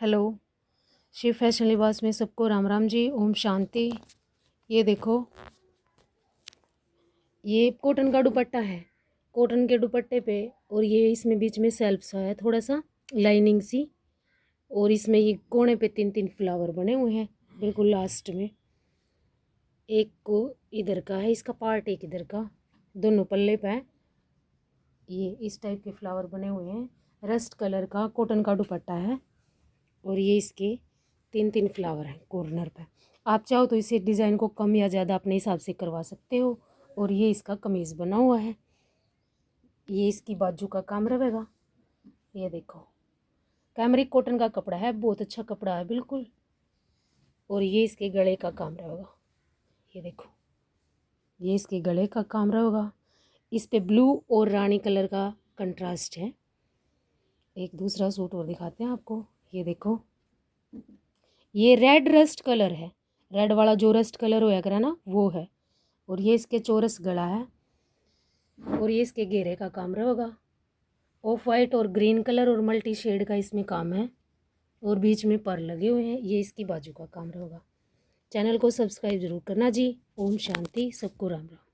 Hello. Shiv fashion लिबास में सबको राम राम जी, ओम शांति। ये देखो, ये कॉटन का दुपट्टा है। कॉटन के दुपट्टे पे और ये इसमें बीच में सेल्फ सा है, थोड़ा सा लाइनिंग सी, और इसमें ये कोने पे 3-3 फ्लावर बने हुए हैं बिल्कुल लास्ट में। एक को इधर का है इसका पार्ट, एक इधर का, दोनों पल्ले पे है। ये इस टाइप के फ्लावर बने हुए हैं। रस्ट कलर का कॉटन का दुपट्टा है और ये इसके 3-3 फ्लावर हैं कॉर्नर पे। आप चाहो तो इसे डिज़ाइन को कम या ज़्यादा अपने हिसाब से करवा सकते हो। और ये इसका कमीज़ बना हुआ है। ये इसकी बाजू का काम रहेगा। ये देखो, कैमरिक कॉटन का कपड़ा है, बहुत अच्छा कपड़ा है बिल्कुल। और ये इसके गले का काम रहेगा। ये देखो, ये इसके गले का काम रहेगा। इस पे ब्लू और रानी कलर का कंट्रास्ट है। एक दूसरा सूट और दिखाते हैं आपको। ये देखो, ये रेड रस्ट कलर है। रेड वाला जो रस्ट कलर होया करा ना, वो है। और ये इसके चौरस गला है और ये इसके घेरे का काम रहेगा। ऑफ वाइट और ग्रीन कलर और मल्टी शेड का इसमें काम है और बीच में पर लगे हुए हैं। ये इसकी बाजू का काम रहेगा। चैनल को सब्सक्राइब जरूर करना जी। ओम शांति, सबको राम राम।